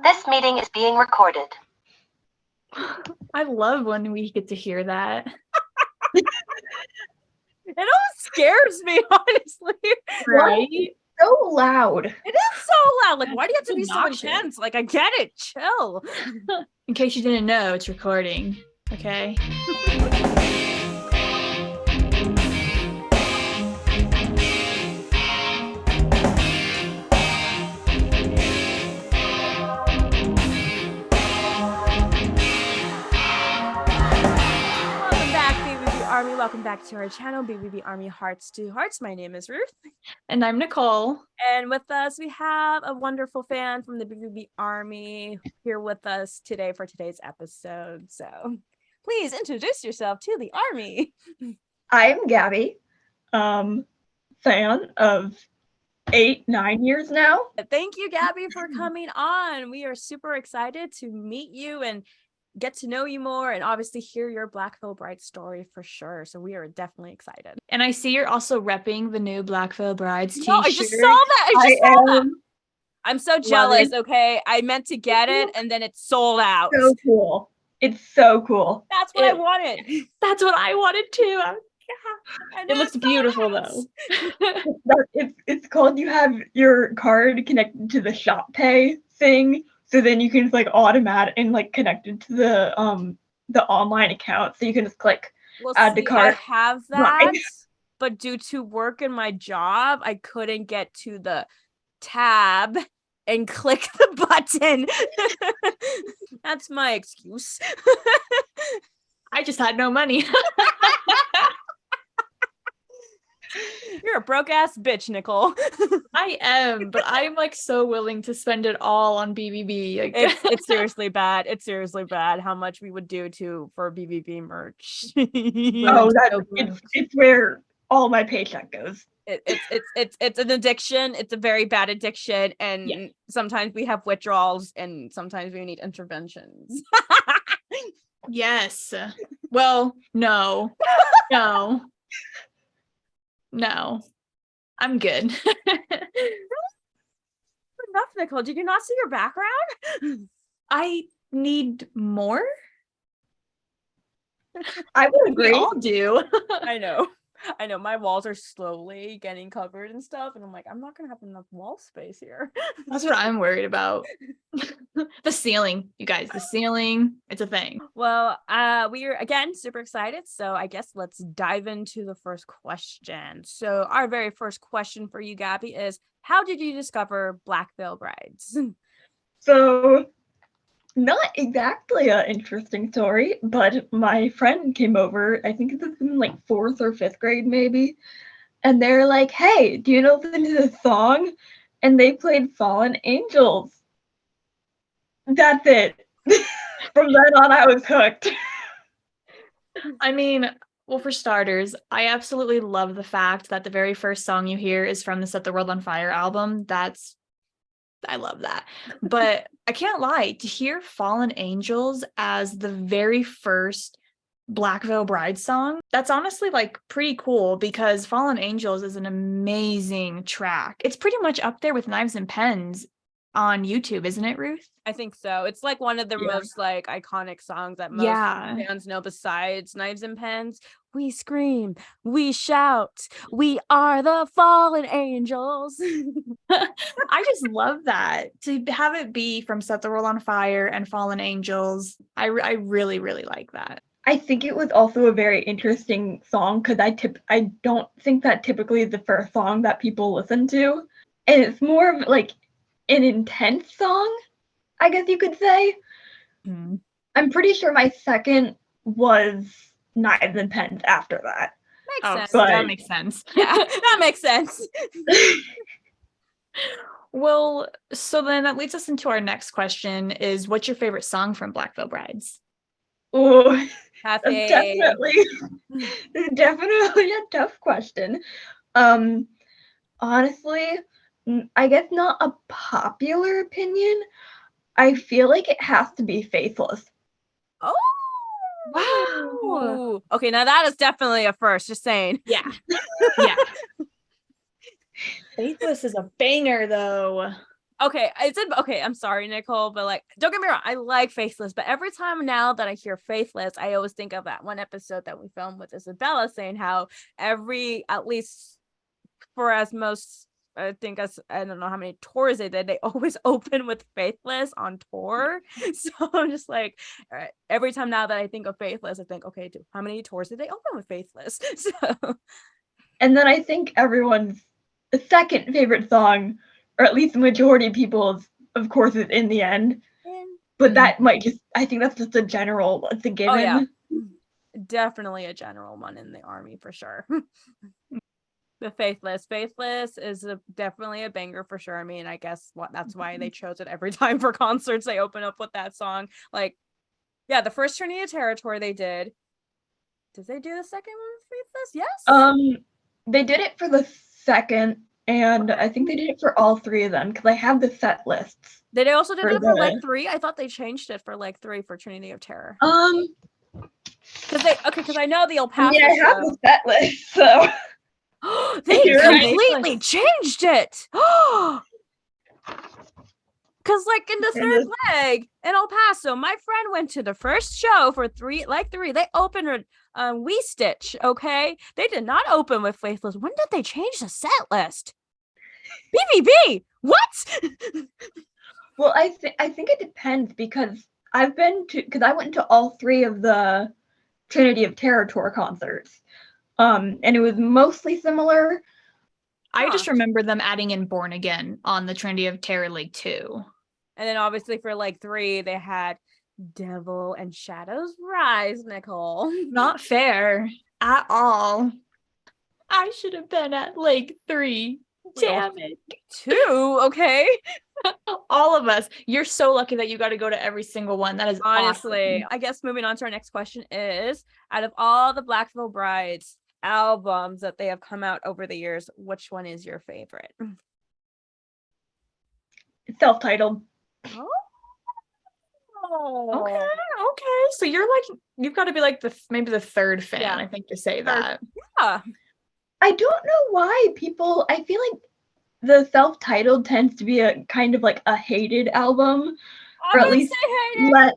This meeting is being recorded. I love when we get to hear that. It almost scares me, honestly. Right? So loud. It is so loud. Like, why do you have to be so Obnoxious. intense? Like, I get it. Chill. In case you didn't know, it's recording. Okay. Welcome back, BVBarmy. Welcome back to our channel, BVBarmy Hearts to Hearts. My name is Ruth. And I'm Nicole. And with us, we have a wonderful fan from the BVBarmy here with us today for today's episode. So please introduce yourself to the army. I'm Gabi, fan of 8-9 years now. Thank you, Gabi, for coming on. We are super excited to meet you and get to know you more and obviously hear your Black Veil Bride story for sure. So we are definitely excited. And I see you're also repping the new Black Veil Brides t-shirt. No, I just saw that. I just saw that. I'm so jealous, okay? I meant to get it and then it sold out. So cool. It's so cool. That's what I wanted. That's what I wanted too. It looks beautiful though. It's called, you have your card connected to the shop pay thing, so then you can just like automatic and like connect it to the online account, so you can just click add the card. I have that, but due to work and my job, I couldn't get to the tab and click the button. That's my excuse. I just had no money. You're a broke ass bitch, Nicole. I am, but I'm like so willing to spend it all on BVB. Like, it's seriously bad. It's seriously bad how much we would do for BVB merch. It's where all my paycheck goes. It's an addiction. It's a very bad addiction, and sometimes we have withdrawals, and sometimes we need interventions. Yes. Well, no. I'm good. Enough, Nicole. Did you not see your background? I need more. I would agree. We all do. I know. My walls are slowly getting covered and stuff, and I'm like, I'm not gonna have enough wall space here. That's what I'm worried about. The ceiling, you guys, the ceiling, it's a thing. Well, we are again super excited, so I guess let's dive into the first question. So our very first question for you, Gabi, is how did you discover Black Veil Brides? So, not exactly an interesting story, but my friend came over, I think it was in like 4th or 5th grade maybe, and they're like, hey, do you know the song? And they played Fallen Angels. That's it. From then on, I was hooked. I mean, well, for starters, I absolutely love the fact that the very first song you hear is from the Set the World on Fire album. I love that. But I can't lie, to hear Fallen Angels as the very first Black Veil Bride song, that's honestly like pretty cool, because Fallen Angels is an amazing track. It's pretty much up there with Knives and Pens on YouTube, isn't it, Ruth? I think so. It's like one of the most like iconic songs that most fans know besides Knives and Pens. We scream, we shout, we are the fallen angels. I just love that. To have it be from Set the World on Fire and Fallen Angels, I really, really like that. I think it was also a very interesting song, because I don't think that typically is the first song that people listen to. And it's more of like an intense song, I guess you could say. Mm. I'm pretty sure my second was Knives and Pens after that. Makes sense. That makes sense. Yeah, that makes sense. Well, so then that leads us into our next question is, what's your favorite song from Black Veil Brides? Oh, that's definitely a tough question. Honestly, I guess not a popular opinion. I feel like it has to be Faithless. Oh, wow. Okay, now that is definitely a first, just saying. Yeah. Faithless is a banger, though. Okay, I'm sorry, Nicole, but like, don't get me wrong, I like Faithless, but every time now that I hear Faithless, I always think of that one episode that we filmed with Isabella saying how at least for as most, I think I don't know how many tours they did, they always open with Faithless on tour. So I'm just like, all right, every time now that I think of Faithless, I think, okay, how many tours did they open with Faithless? So And then I think everyone's second favorite song, or at least the majority of people's, of course, is In the End. But that might I think that's just a general, it's a given. Oh yeah, definitely a general one in the army for sure. The Faithless is definitely a banger for sure. I mean, I guess that's why they chose it every time for concerts. They open up with that song. Like, yeah, the first Trinity of Territory they did. Did they do the second one with Faithless? Yes. They did it for the second, and I think they did it for all three of them because I have the set lists. Did they also do that for Leg 3? I thought they changed it for Leg 3 for Trinity of Terror. Because I know the El Paso. I have the set list, so they completely changed it. Because like in the third leg in El Paso, my friend went to the first show for Leg 3. They opened with We Stitch. Okay, they did not open with Faithless. When did they change the set list? BVB. What? Well, I think it depends because I went to all three of the Trinity of Terror tour concerts, and it was mostly similar. I just remember them adding in Born Again on the Trinity of Terror League 2. And then obviously for Leg 3, they had Devil and Shadows Rise, Nicole. Not fair at all. I should have been at Leg 3. Damn it. 2, okay. All of us. You're so lucky that you got to go to every single one. That is honestly awesome. I guess moving on to our next question is, out of all the Black Veil Brides albums that they have come out over the years, which one is your favorite? It's self-titled. Okay. So you've got to be like maybe the third fan, I think, to say that. Yeah. I don't know why I feel like the self-titled tends to be a kind of like a hated album, or at least a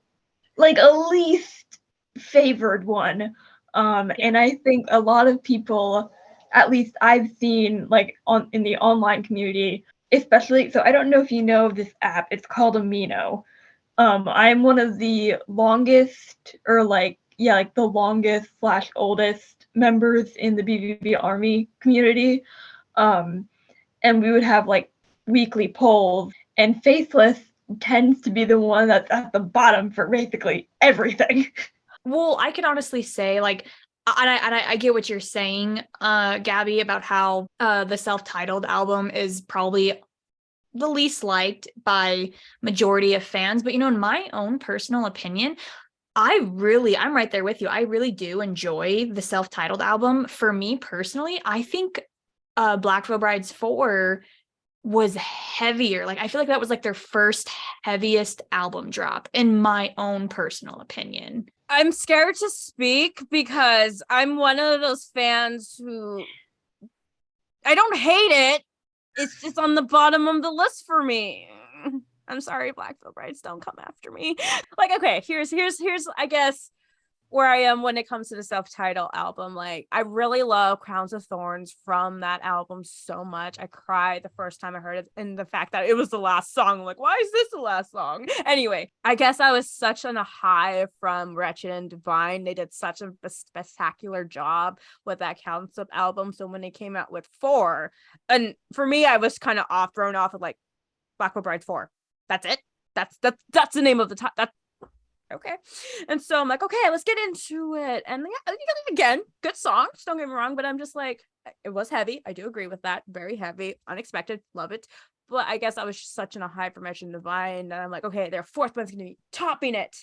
least favored one. And I think a lot of people, at least I've seen in the online community, especially. So I don't know if you know this app. It's called Amino. I'm one of the longest, or the longest / oldest members in the BVBarmy community. And we would have weekly polls, and Faithless tends to be the one that's at the bottom for basically everything. Well, I can honestly say, I get what you're saying, Gabi, about how the self-titled album is probably the least liked by majority of fans. But, in my own personal opinion, I'm right there with you. I really do enjoy the self-titled album. For me personally, I think Black Veil Brides 4 was heavier. I feel like that was their first heaviest album drop, in my own personal opinion. I'm scared to speak because I'm one of those fans who, I don't hate it. It's just on the bottom of the list for me. I'm sorry, Black Veil Brides, don't come after me. Okay, here's I guess where I am when it comes to the self-titled album. I really love Crowns of Thorns from that album so much. I cried the first time I heard it, and the fact that it was the last song, why is this the last song? Anyway, I guess I was such on a high from Wretched and Divine. They did such a spectacular job with that concept album. So when they came out with 4, and for me, I was kind of thrown off of Black Veil Brides 4. That's it. That's the name of the top. That's okay. And so I'm okay, let's get into it. And again, good songs, don't get me wrong, but I'm just it was heavy. I do agree with that. Very heavy, unexpected, love it. But I guess I was just such in a high for Wretched and Divine that I'm okay, their fourth one's gonna be topping it.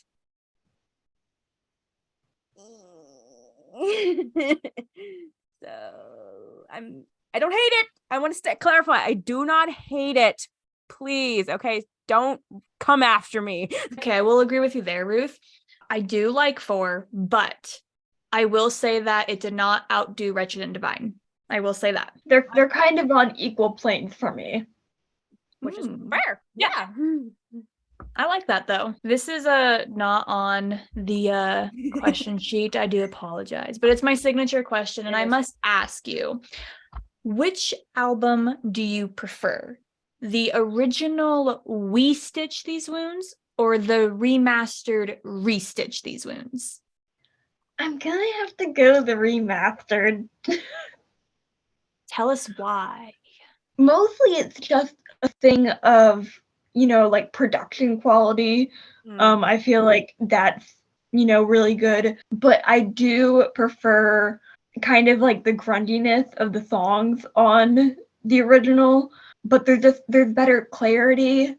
So I don't hate it. I want to clarify. I do not hate it. Please, okay, don't come after me. Okay, I will agree with you there, Ruth. I do like 4, but I will say that it did not outdo Wretched and Divine. I will say that. They're kind of on equal planes for me. which is Mm. fair. Yeah. I like that though. This is not on the question sheet. I do apologize, but it's my signature question, and It I is. must ask you, which album do you prefer? The original We Stitch These Wounds or the remastered Restitch These Wounds? I'm gonna have to go the remastered. Tell us why. Mostly it's just a thing of, like production quality. Mm. I feel like that's, really good. But I do prefer kind of like the grunginess of the songs on the original. But there's better clarity,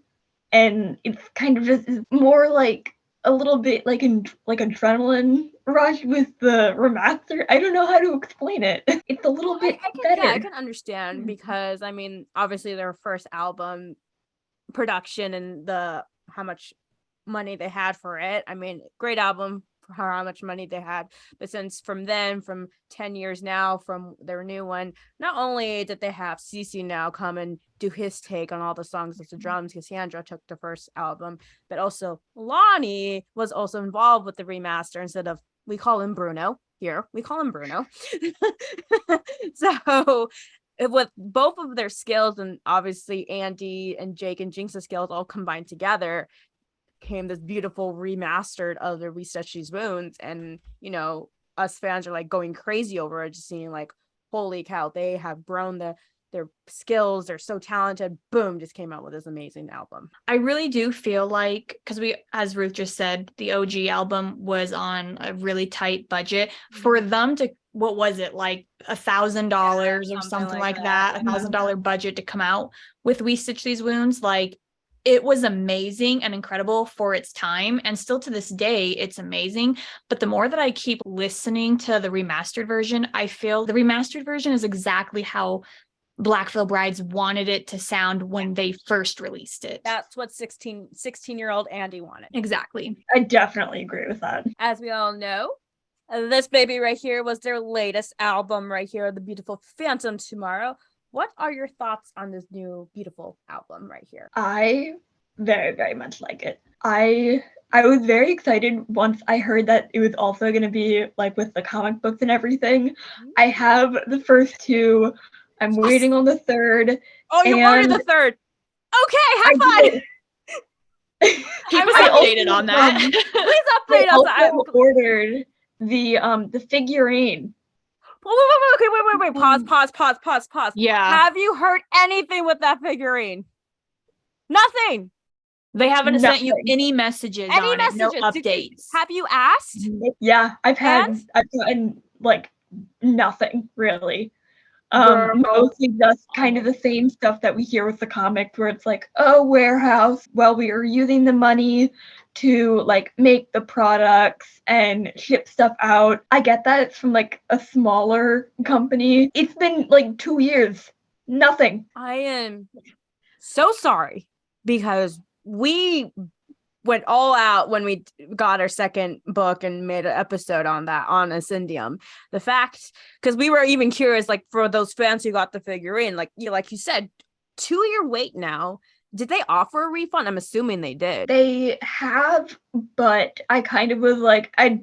and it's kind of just more like a little bit like like adrenaline rush with the remaster. I don't know how to explain it. It's a little bit better. Yeah, I can understand because I mean, obviously their first album production and how much money they had for it. I mean, great album for how much money they had. But since from 10 years now, from their new one, not only did they have Cece now come and do his take on all the songs with the drums, Cassandra took the first album, but also Lonnie was also involved with the remaster instead of, we call him Bruno. Here, we call him Bruno. So with both of their skills and obviously Andy and Jake and Jinx's skills all combined together came this beautiful remastered of the We Stitch These Wounds, and us fans are like going crazy over it, just seeing like, holy cow, they have grown their skills, they're so talented. Boom, just came out with this amazing album. I really do feel like, because as Ruth just said, the OG album was on a really tight budget. For them to, what was it, like $1,000 or something like that, $1,000 budget to come out with We Stitch These Wounds, like, it was amazing and incredible for its time, and still to this day it's amazing. But the more that I keep listening to the remastered version, I feel the remastered version is exactly how Black Veil Brides wanted it to sound when they first released it. That's what 16-year-old Andy wanted. Exactly. I definitely agree with that. As we all know, this baby right here was their latest album right here, The Beautiful Phantom Tomorrow. What are your thoughts on this new beautiful album right here? I very, very much like it. I was very excited once I heard that it was also going to be like with the comic books and everything. I have the first two. I'm waiting on the third. Oh, you ordered the third. Okay, have fun. Keep us updated on that. Please update I us. also ordered the figurine. Wait. Pause. Yeah. Have you heard anything with that figurine? Nothing. They haven't sent you Nothing. any messages on it, no updates. Have you asked? Yeah, I've Fans? gotten like nothing really. Girl. Mostly just kind of the same stuff that we hear with the comics, where it's like, oh, warehouse. Well, we are using the money to like make the products and ship stuff out. I get that it's from like a smaller company. It's been like 2 years. Nothing. I am so sorry because we went all out when we got our second book and made an episode on that on Ascendium. The fact, because we were even curious, like for those fans who got the figurine, like you said, 2-year wait now. Did they offer a refund? I'm assuming they did. They have, but I kind of was like, I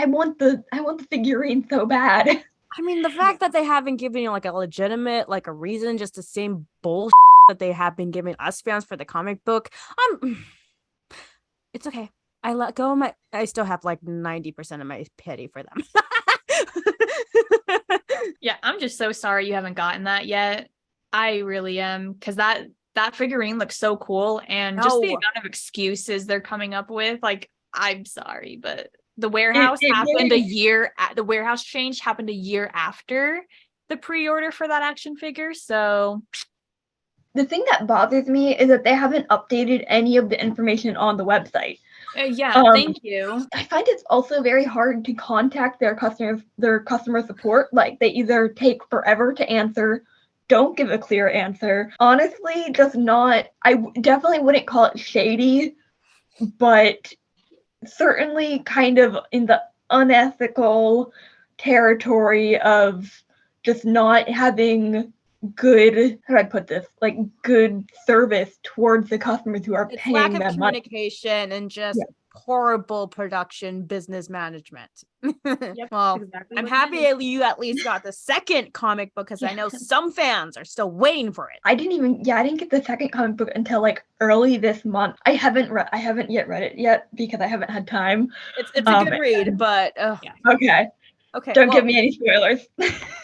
want the figurine so bad. I mean, the fact that they haven't given you like a legitimate, like a reason, just the same bullshit that they have been giving us fans for the comic book. It's okay. I let go of I still have like 90% of my pity for them. Yeah, I'm just so sorry you haven't gotten that yet. I really am, because that figurine looks so cool, and just the amount of excuses they're coming up with, like, I'm sorry, but the warehouse happened a year. The warehouse change happened a year after the pre-order for that action figure, so. The thing that bothers me is that they haven't updated any of the information on the website. Yeah, thank you. I find it's also very hard to contact their customer support. Like, they either take forever to answer, don't give a clear answer. Honestly, I definitely wouldn't call it shady, but certainly kind of in the unethical territory of just not having good, how do I put this? Like good service towards the customers who are It's paying lack of them money. communication and just Yeah. horrible production business management. Yep, Well, exactly I'm what it happy is. you at least got the second comic book because I know Yeah. some fans are still waiting for it. I didn't get the second comic book until like early this month. I haven't yet read it yet because I haven't had time. It's a good read, but Yeah. Okay. okay. Don't well, give me any spoilers.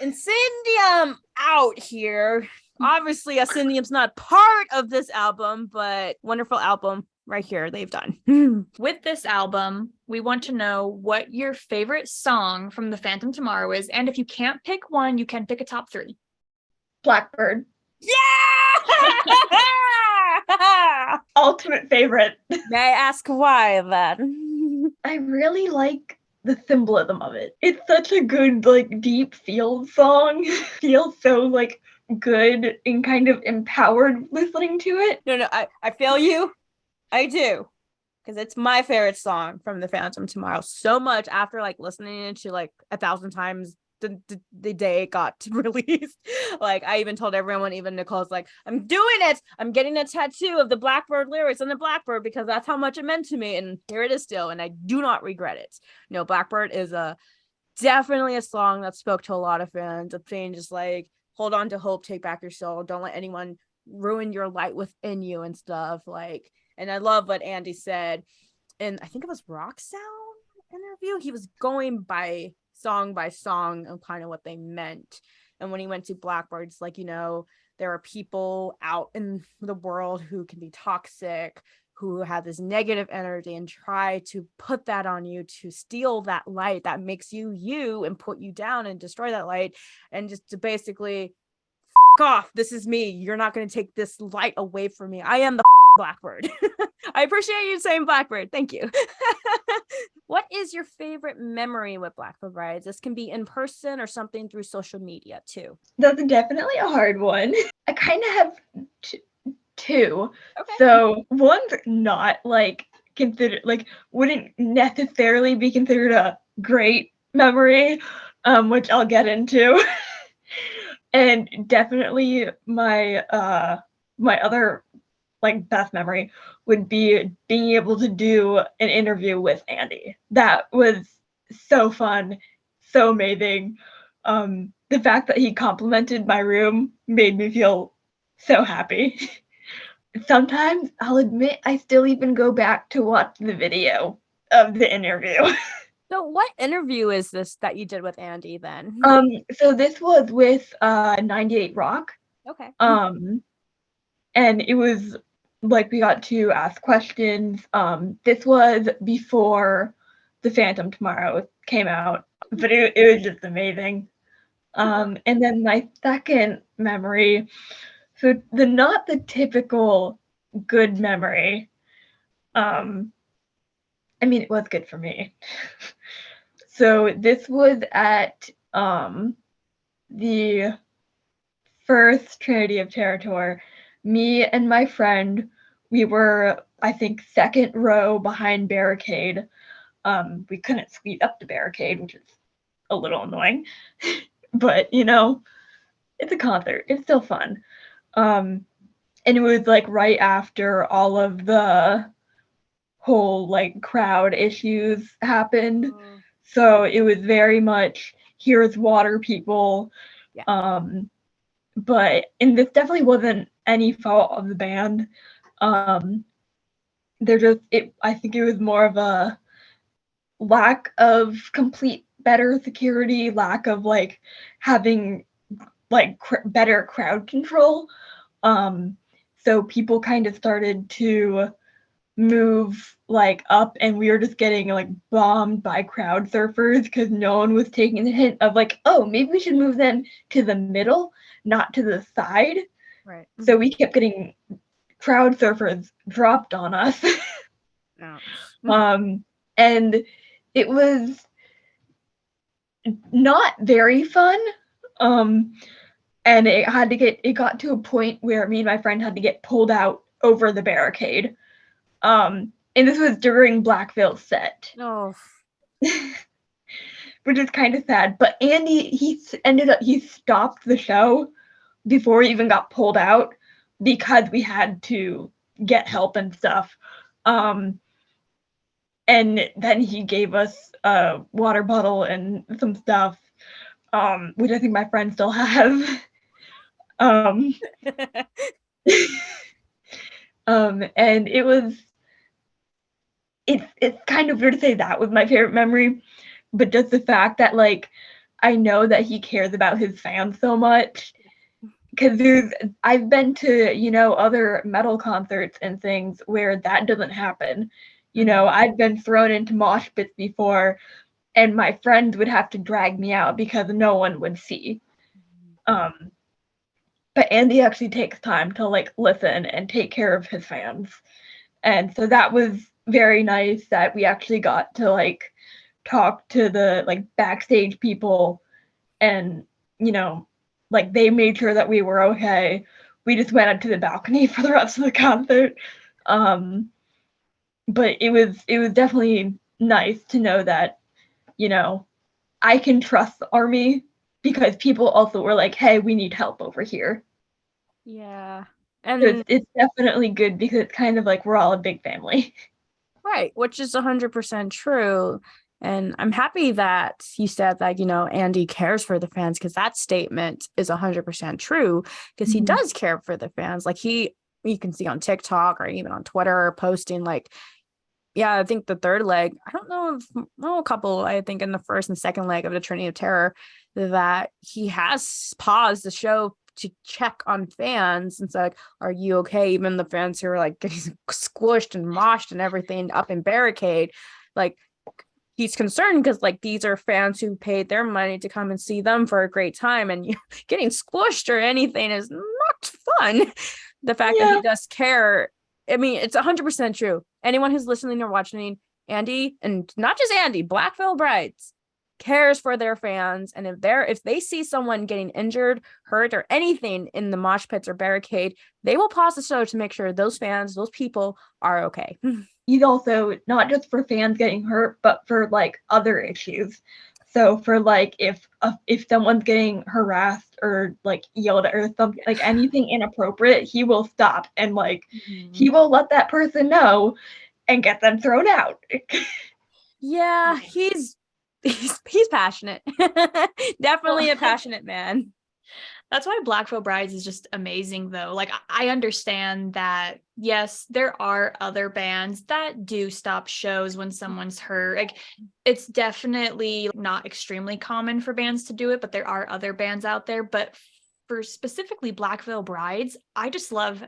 Incendium out here. Obviously, Ascendium's not part of this album, but wonderful album right here they've done. With this album, we want to know what your favorite song from The Phantom Tomorrow is, and if you can't pick one, you can pick a top 3. Blackbird. Yeah! Ultimate favorite. May I ask why then? I really like the symbolism of it. It's such a good, like, deep field song. Feels so, like, good and kind of empowered listening to it. No, I feel you. I do. Because it's my favorite song from The Phantom Tomorrow so much after like listening to like 1,000 times the day it got released. Like I even told everyone, even Nicole's like, I'm doing it. I'm getting a tattoo of the Blackbird lyrics on the Blackbird because that's how much it meant to me. And here it is still. And I do not regret it. Blackbird is definitely a song that spoke to a lot of fans. Of saying just like, hold on to hope, take back your soul. Don't let anyone ruin your light within you and stuff. Like, and I love what Andy said in, I think it was Rock Sound interview. He was going by song and kind of what they meant. And when he went to Blackbirds, like, there are people out in the world who can be toxic, who have this negative energy and try to put that on you to steal that light that makes you and put you down and destroy that light. And just to basically off, this is me. You're not going to take this light away from me. I am the Blackbird. I appreciate you saying Blackbird. Thank you. What is your favorite memory with Blackbird Rides? This can be in person or something through social media too. That's definitely a hard one. I kind of have two. Okay. So one's not like considered, like wouldn't necessarily be considered a great memory, which I'll get into. And definitely my other like best memory would be being able to do an interview with Andy. That was so fun, so amazing. The fact that he complimented my room made me feel so happy. Sometimes I'll admit I still even go back to watch the video of the interview. So what interview is this that you did with Andy then? So this was with 98 Rock. Okay. And it was like we got to ask questions. This was before The Phantom Tomorrow came out, but it was just amazing. And then my second memory, so not the typical good memory. I mean, it was good for me. So this was at the first Trinity of Terror tour. Me and my friend, we were, I think, second row behind barricade. We couldn't squeeze up the barricade, which is a little annoying. But, it's a concert. It's still fun. And it was like right after all of the whole like crowd issues happened. So it was very much here's water people. Yeah. And this definitely wasn't any fault of the band. I think it was more of a lack of complete better security, lack of like having like better crowd control. So people kind of started to move like up, and we were just getting like bombed by crowd surfers because no one was taking the hint of like, oh, maybe we should move them to the middle, not to the side. Right. So we kept getting crowd surfers dropped on us. And it was not very fun. And it got to a point where me and my friend had to get pulled out over the barricade. And this was during Black Veil's set. Oh. Which is kind of sad. But Andy, he stopped the show before we even got pulled out because we had to get help and stuff. And then he gave us a water bottle and some stuff, which I think my friends still have. And it's kind of weird to say that was my favorite memory, but just the fact that like I know that he cares about his fans so much. Because I've been to, other metal concerts and things where that doesn't happen. I've been thrown into mosh pits before, and my friends would have to drag me out because no one would see. But Andy actually takes time to like listen and take care of his fans. And so that was very nice that we actually got to like talk to the like backstage people, and like they made sure that we were okay. We just went up to the balcony for the rest of the concert. But it was definitely nice to know that, I can trust the army because people also were like, hey, we need help over here. Yeah. So And it's definitely good because it's kind of like we're all a big family. right, which is 100% true. And I'm happy that you said that, Andy cares for the fans, because that statement is 100% true, because he does care for the fans. Like you can see on TikTok or even on Twitter posting like, yeah, I think the third leg, I don't know if, a couple, I think in the first and second leg of the Trinity of Terror, that he has paused the show to check on fans and say, like, are you okay? Even the fans who are like getting squished and moshed and everything up in barricade, like he's concerned because like these are fans who paid their money to come and see them for a great time, and getting squished or anything is not fun. The fact that he does care, I mean, it's 100% true. Anyone who's listening or watching, Andy, and not just Andy, Black Veil Brides cares for their fans, and if they see someone getting injured, hurt, or anything in the mosh pits or barricade, they will pause the show to make sure those fans, those people, are okay. He's also not just for fans getting hurt, but for like other issues. So for like if someone's getting harassed or like yelled at or something, like anything inappropriate, he will stop and like he will let that person know and get them thrown out. Yeah, he's passionate. Definitely a passionate man. That's why Black Veil Brides is just amazing, though. Like, I understand that, yes, there are other bands that do stop shows when someone's hurt. Like, it's definitely not extremely common for bands to do it, but there are other bands out there. But for specifically Black Veil Brides, I just love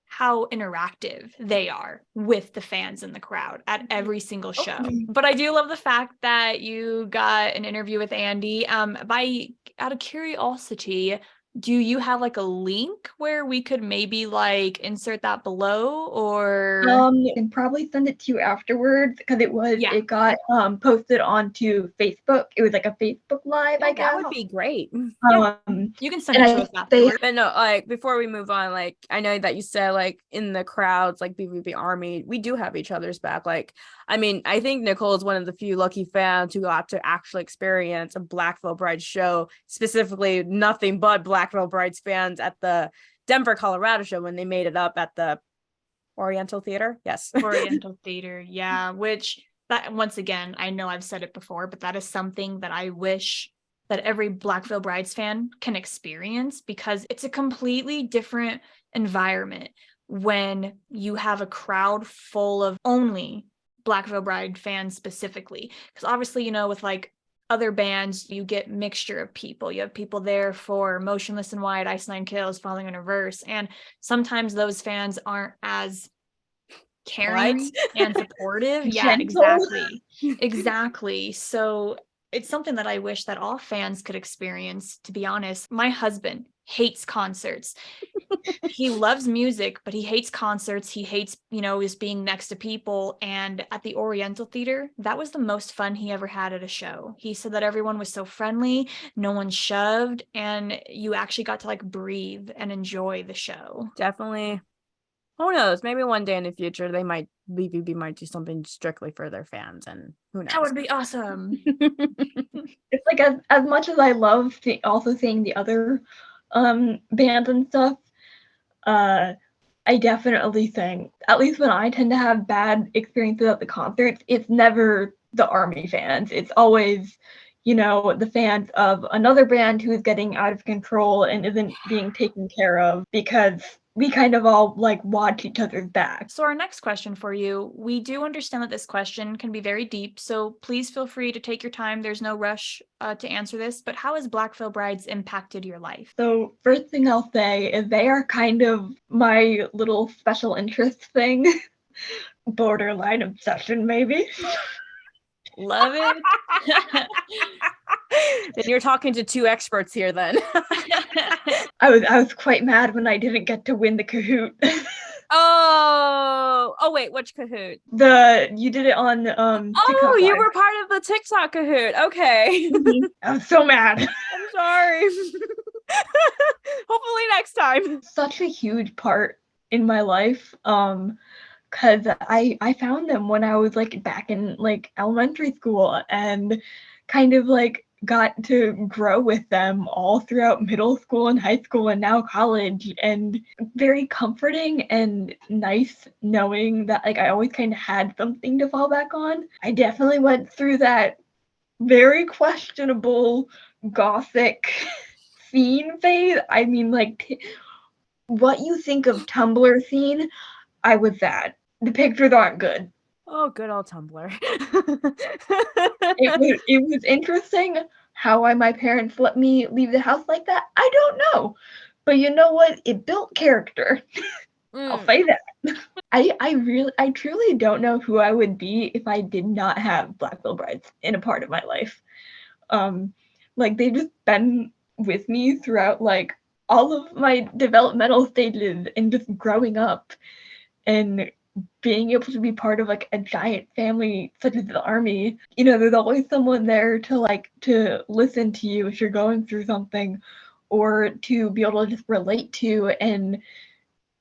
how interactive they are with the fans in the crowd at every single show. But I do love the fact that you got an interview with Andy. Out of curiosity, do you have like a link where we could maybe like insert that below, or And probably send it to you afterwards because it got posted onto Facebook. It was like a Facebook Live, I guess. That would be great. You can send it to us afterwards. But no, like before we move on, like I know that you said like in the crowds, like BVBarmy, we do have each other's back. Like, I mean, I think Nicole is one of the few lucky fans who got to actually experience a Black Veil Brides show, specifically nothing but Black Veil Brides fans at the Denver, Colorado show when they made it up at the Oriental Theater. Yes. Oriental Theater. Yeah. Which that, once again, I know I've said it before, but that is something that I wish that every Black Veil Brides fan can experience, because it's a completely different environment when you have a crowd full of only Black Veil Bride fans specifically. Because obviously, with like other bands, you get mixture of people. You have people there for Motionless in White, Ice Nine Kills, Falling in Reverse, and sometimes those fans aren't as caring and supportive. Yeah, exactly. So it's something that I wish that all fans could experience, to be honest. My husband hates concerts. He loves music, but he hates concerts. He hates, just being next to people. And at the Oriental Theater, that was the most fun he ever had at a show. He said that everyone was so friendly, no one shoved, and you actually got to like breathe and enjoy the show. Definitely. Who knows? Maybe one day in the future, BVB might do something strictly for their fans, and who knows? That would be awesome. It's like as much as I love also seeing the other bands and stuff, I definitely think, at least when I tend to have bad experiences at the concerts, it's never the ARMY fans. It's always, the fans of another band who is getting out of control and isn't being taken care of because we kind of all like watch each other's backs. So our next question for you, we do understand that this question can be very deep, so please feel free to take your time. There's no rush to answer this, but how has Black Veil Brides impacted your life? So first thing I'll say is they are kind of my little special interest thing. Borderline obsession, maybe. Love it. Then you're talking to two experts here then. I was quite mad when I didn't get to win the Kahoot. Oh wait, which Kahoot? You did it on Oh, TikTok you Live. were part of the TikTok Kahoot. Okay. I was so mad. I'm sorry. Hopefully next time. Such a huge part in my life. Cause I found them when I was like back in like elementary school and kind of like got to grow with them all throughout middle school and high school and now college, and very comforting and nice knowing that like I always kind of had something to fall back on. I definitely went through that very questionable gothic scene phase. I mean, like what you think of Tumblr scene, I was that. The pictures aren't good. Oh, good old Tumblr. It was interesting how my parents let me leave the house like that. I don't know. But you know what? It built character. I'll say that. I truly don't know who I would be if I did not have Black Veil Brides in a part of my life. Like they've just been with me throughout like all of my developmental stages and just growing up and being able to be part of like a giant family such as the ARMY. There's always someone there to listen to you if you're going through something or to be able to just relate to. And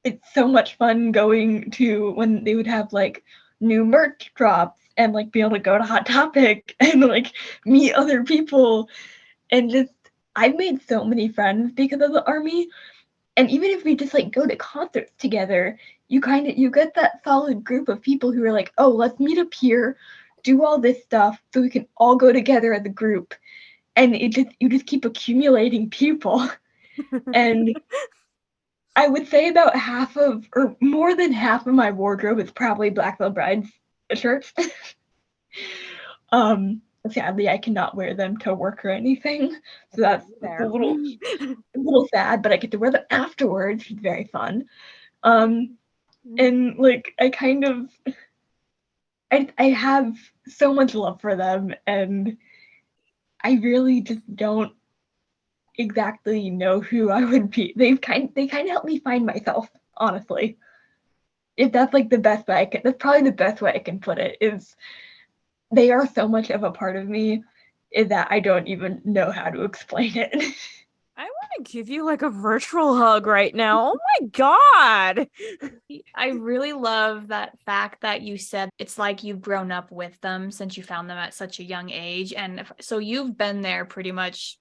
it's so much fun going to when they would have like new merch drops and like be able to go to Hot Topic and like meet other people. And just I've made so many friends because of the ARMY. And even if we just like go to concerts together, you get that solid group of people who are like, oh, let's meet up here, do all this stuff so we can all go together as a group. And you just keep accumulating people. And I would say about half of, or more than half of my wardrobe is probably Black Veil Brides shirts. Sadly, I cannot wear them to work or anything, so that's a little sad. But I get to wear them afterwards, which is very fun. And like I have so much love for them, and I really just don't exactly know who I would be. They kind of help me find myself, honestly. If that's like the best way that's probably the best way I can put it, is they are so much of a part of me that I don't even know how to explain it. I want to give you like a virtual hug right now. Oh my God. I really love that fact that you said it's like you've grown up with them since you found them at such a young age. And so you've been there pretty much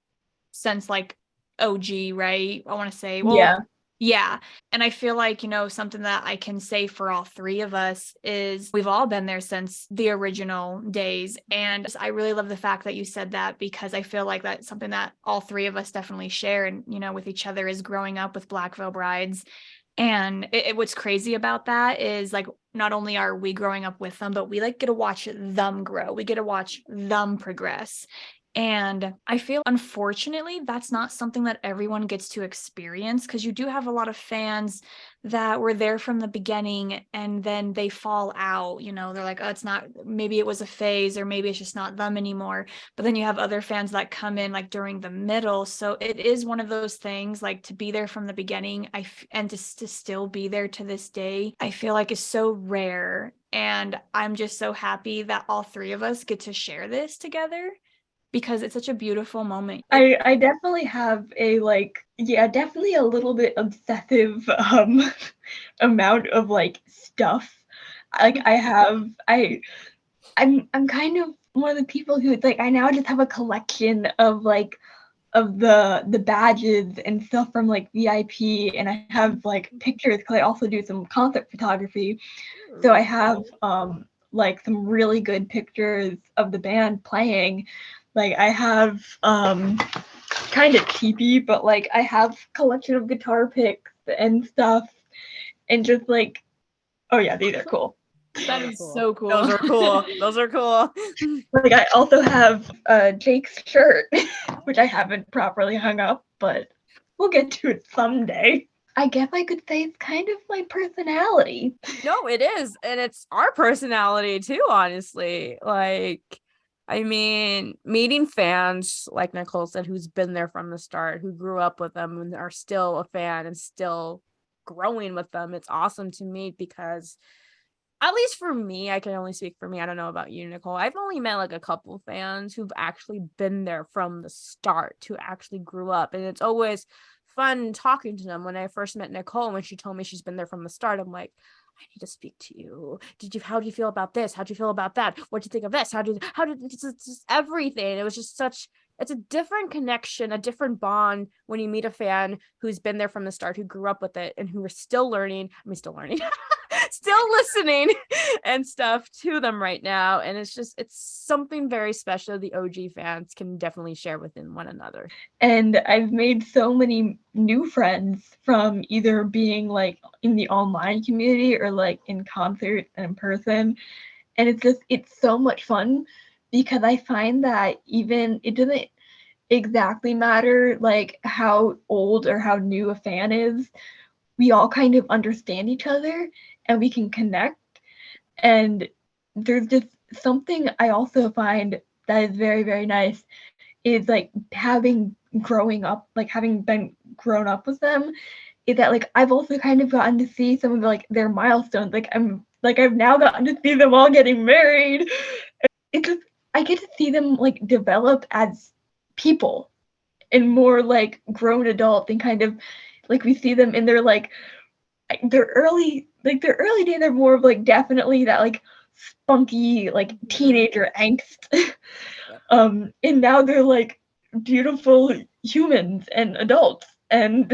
since like OG, right? I want to say, well, Yeah. Yeah. And I feel like, something that I can say for all three of us is we've all been there since the original days. And I really love the fact that you said that, because I feel like that's something that all three of us definitely share and, with each other, is growing up with Black Veil Brides. And what's crazy about that is like, not only are we growing up with them, but we like get to watch them grow. We get to watch them progress. And I feel, unfortunately, that's not something that everyone gets to experience, because you do have a lot of fans that were there from the beginning and then they fall out. They're like, oh, it's not, maybe it was a phase, or maybe it's just not them anymore. But then you have other fans that come in like during the middle. So it is one of those things, like, to be there from the beginning and to still be there to this day, I feel like is so rare. And I'm just so happy that all three of us get to share this together, because it's such a beautiful moment. I definitely have definitely a little bit obsessive amount of like stuff. Like I'm kind of one of the people who, it's like, I now just have a collection of like the badges and stuff from like VIP, and I have like pictures because I also do some concert photography. So I have like some really good pictures of the band playing. Like I have kind of cheapy, but like I have collection of guitar picks and stuff, and just like, oh yeah, these are cool. That is so cool. Those are cool. Those are cool. Like I also have Jake's shirt, which I haven't properly hung up, but we'll get to it someday. I guess I could say it's kind of my personality. No, it is. And it's our personality too, honestly. Like, I mean, meeting fans, like Nicole said, who's been there from the start, who grew up with them and are still a fan and still growing with them. It's awesome to meet because, at least for me, I can only speak for me. I don't know about you, Nicole. I've only met like a couple fans who've actually been there from the start, who actually grew up. And it's always fun talking to them. When I first met Nicole, when she told me she's been there from the start, I'm like, I need to speak to you. How do you feel about this? How do you feel about that? What do you think of this? It's just everything. It was just it's a different connection, a different bond when you meet a fan who's been there from the start, who grew up with it and who are still learning. Still listening and stuff to them right now. And it's something very special the OG fans can definitely share within one another. And I've made so many new friends from either being like in the online community or like in concert and in person. And it's so much fun because I find that even it doesn't exactly matter like how old or how new a fan is. We all kind of understand each other and we can connect. And there's just something I also find that is very, very nice is like having been grown up with them, is that like I've also kind of gotten to see some of like their milestones. I've now gotten to see them all getting married. It's just I get to see them like develop as people and more like grown adults, and kind of like we see them in their early days are more of like definitely that like spunky like teenager angst. And now they're like beautiful humans and adults, and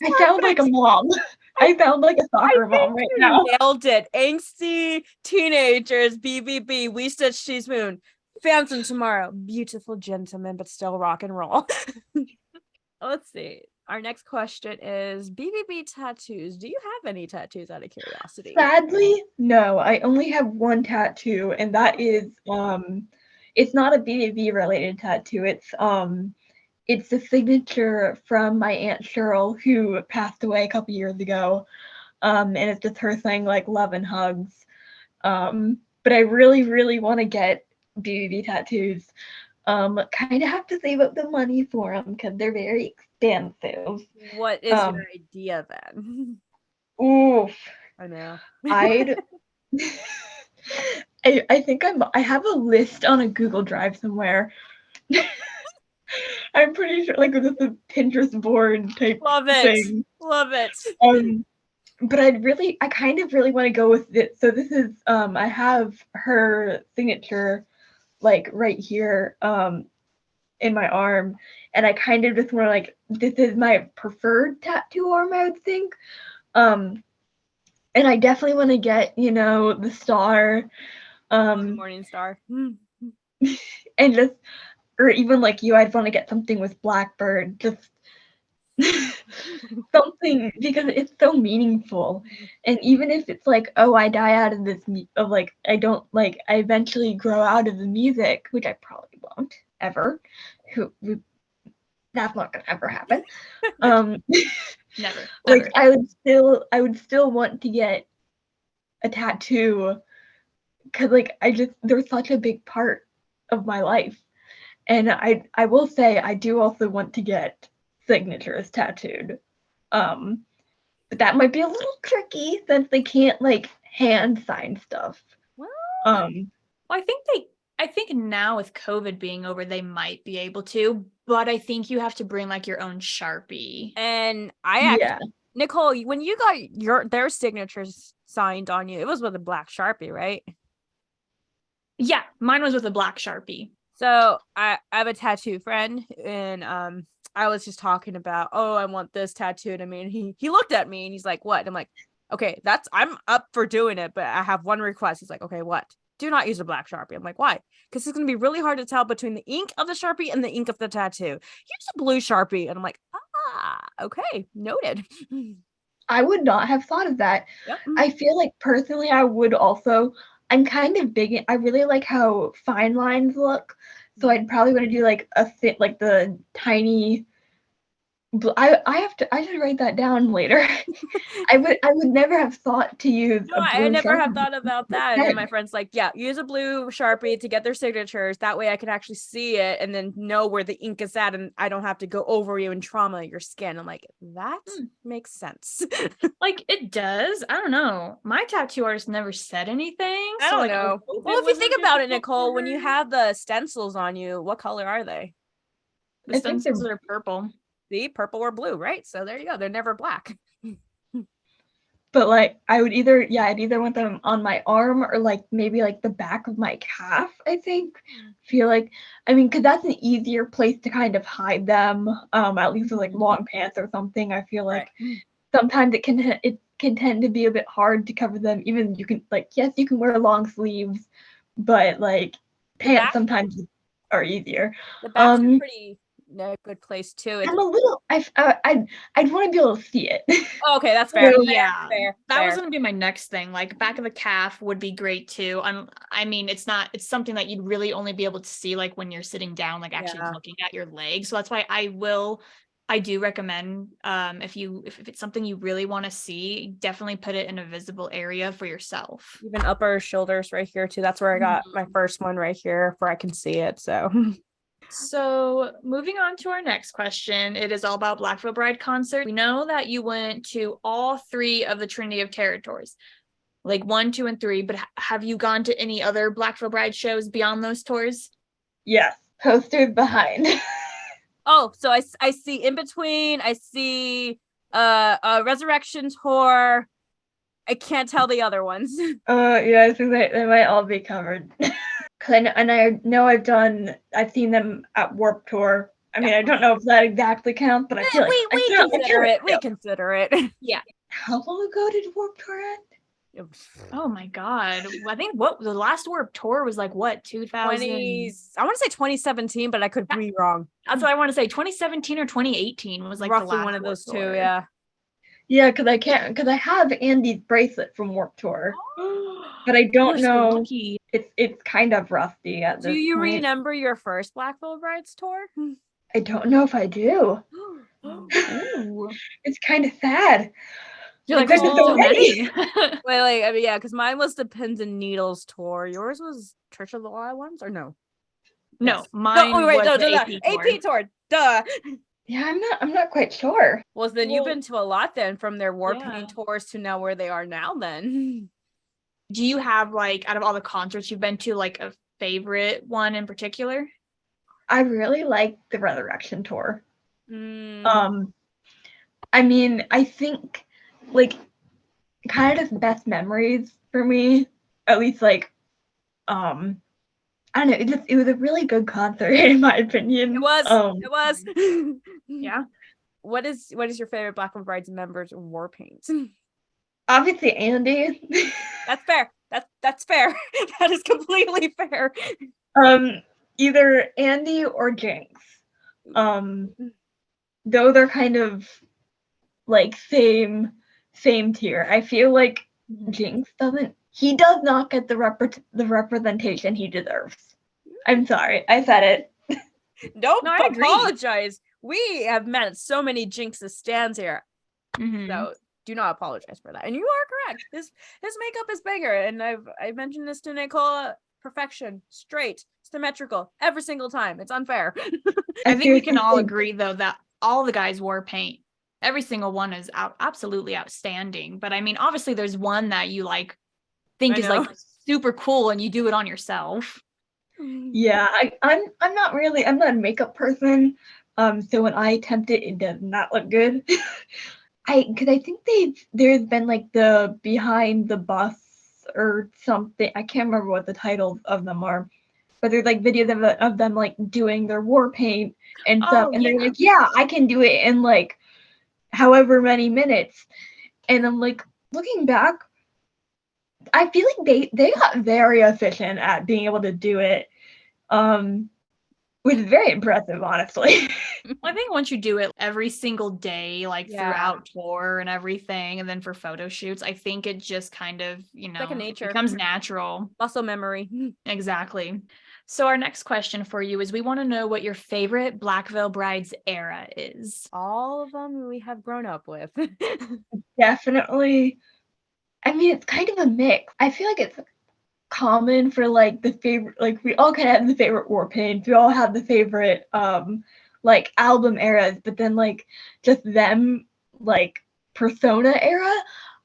I sound like a mom. I sound like a soccer mom right now. Nailed it. Angsty teenagers, BVB, we stitch cheese moon. Phantom tomorrow. Beautiful gentlemen, but still rock and roll. Let's see. Our next question is BVB tattoos. Do you have any tattoos out of curiosity? Sadly, no. I only have one tattoo, and that is it's not a BVB related tattoo. It's the signature from my Aunt Cheryl, who passed away a couple years ago. And it's just her saying like love and hugs. But I really, really want to get BVB tattoos. Kind of have to save up the money for them because they're very expensive. What is your idea then? Oof. I know. I think I have a list on a Google Drive somewhere. I'm pretty sure like this is a Pinterest board type Love it. thing. Love it. But I kind of really want to go with it. So this is I have her signature like right here in my arm, and I kind of just want to like, this is my preferred tattoo arm, I would think. And I definitely want to get, the star. Morning star. And just, or even like you, I'd want to get something with Blackbird, just something, because it's so meaningful. And even if it's like, oh, I die out of this, I eventually grow out of the music, which I probably won't ever. That's not gonna ever happen. Never. Like I would still want to get a tattoo because like they're such a big part of my life. And I will say I do also want to get signatures tattooed. But that might be a little tricky since they can't like hand sign stuff. Well, Um I think now with COVID being over, they might be able to, but I think you have to bring like your own Sharpie. And Nicole, when you got their signatures signed on you, it was with a black Sharpie, right? Yeah, mine was with a black Sharpie. So I have a tattoo friend, and I was just talking about, oh, I want this tattooed. I mean, he looked at me and he's like, what? And I'm like, okay, I'm up for doing it, but I have one request. He's like, okay, what? Do not use a black Sharpie. I'm like, why? Because it's gonna be really hard to tell between the ink of the Sharpie and the ink of the tattoo. Use a blue Sharpie. And I'm like, okay, noted. I would not have thought of that. Yep. I feel like personally I would also. I'm kind of big I really like how fine lines look. So I'd probably want to do like a fit like the tiny I should write that down later. I would never have thought to use No, a blue I never have Sharpie. thought about that. And then my friend's like, yeah, use a blue Sharpie to get their signatures. That way I can actually see it and then know where the ink is at, and I don't have to go over you and trauma your skin. I'm like, that makes sense. Like, it does. I don't know. My tattoo artist never said anything. I so don't like, know. hope Well, it if you think wasn't about it, difficult Nicole, for when you her. have the stencils on you, what color are they? The I think they're- stencils are purple. See, purple or blue, right? So there you go. They're never black. But like I'd either want them on my arm or like maybe like the back of my calf, I think. Feel like because that's an easier place to kind of hide them. At least with like long pants or something. I feel like sometimes it can tend to be a bit hard to cover them. Even you can yes, you can wear long sleeves, but like pants sometimes are easier. The back's a pretty good place too. I'm a little I'd want to be able to see it. Oh, okay, that's fair. Yeah, fair. That was gonna be my next thing. Like, back of the calf would be great too. I mean, it's something that you'd really only be able to see like when you're sitting down, like actually looking at your leg. So that's why I do recommend if it's something you really want to see, definitely put it in a visible area for yourself. Even upper shoulders right here too. That's where I got my first one right here where I can see it. So moving on to our next question, it is all about Black Veil Bride concert. We know that you went to all 3 of the Trinity of Terror tours, like 1, 2, and 3, but have you gone to any other Black Veil Bride shows beyond those tours? Yes, posters behind. Oh, so I see In Between, I see a Resurrection tour. I can't tell the other ones. Yeah, I think they might all be covered. I know I've seen them at Warped Tour. I mean, I don't know if that exactly counts, but I feel like we consider it. Yeah. How long ago did Warped Tour end? Oh my God. I think the last Warped Tour was like what, 2000? I want to say 2017, but I could be wrong. That's what I want to say. 2017 or 2018 was like roughly the last one of those Warped two, Tour. yeah. Yeah, because I have Andy's bracelet from Warped Tour, but I don't know. Lucky. It's kind of rusty at this Do you point. remember your first Black Veil Brides tour? I don't know if I do. Ooh. It's kind of sad. You're like, There's oh, so many. Wait, yeah, because mine was the Pins and Needles tour. Yours was Church of the Wild Ones, or no? No, mine was the AP tour. Duh. Yeah, I'm not quite sure. Well, then you've been to a lot then, from their war paint tours to now where they are now then. Do you have, like, out of all the concerts you've been to, like, a favorite one in particular? I really like the Resurrection tour. I mean, I think, like, kind of best memories for me, at least, like, I don't know, it was a really good concert in my opinion. It was. Yeah. What is your favorite Black Veil Brides members' war paint? Obviously Andy. That's fair. That's fair. That is completely fair. Either Andy or Jinx. Though they're kind of like same tier. I feel like Jinx he does not get the representation he deserves. I'm sorry, I said it. Don't apologize. We have met so many Jinx's stands here. So do not apologize for that. And you are correct. His makeup is bigger. And I mentioned this to Nicole. Perfection, straight, symmetrical, every single time. It's unfair. I think we can all agree though that all the guys wore paint. Every single one is absolutely outstanding. But I mean, obviously there's one that you like think is like super cool and you do it on yourself. Yeah, I'm not a makeup person. So when I attempt it, it does not look good. Because I think there's been like the behind the bus or something. I can't remember what the titles of them are. but there's like videos of them like doing their war paint and stuff, Oh, and they're yeah. like, yeah, I can do it in like however many minutes. And I'm like, looking back, I feel like they got very efficient at being able to do it, which is very impressive, honestly. I think once you do it every single day, like Yeah. throughout tour and everything, and then for photo shoots, I think it just kind of, second it nature. becomes natural. Muscle memory. Exactly. So our next question for you is we want to know what your favorite Black Veil Brides era is. All of them we have grown up with. Definitely. I mean, it's kind of a mix. I feel like it's common for like the favorite, like we all kind of have the favorite war paints. We all have the favorite like album eras, but then like just them like persona era,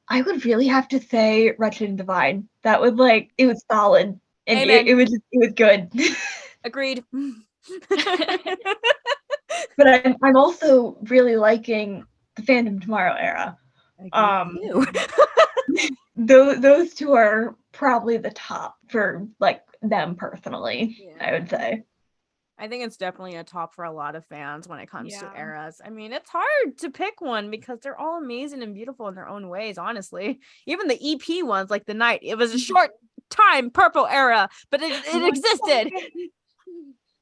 I would really have to say Wretched and Divine. That would like it was solid and Amen. it was good. Agreed. But I'm also really liking the Phantom Tomorrow era. Those two are probably the top for like them personally, I would say. I think it's definitely a top for a lot of fans when it comes to Yeah. eras. I mean, it's hard to pick one because they're all amazing and beautiful in their own ways, honestly. Even the EP ones, like The Night, it was a short time purple era, but it existed.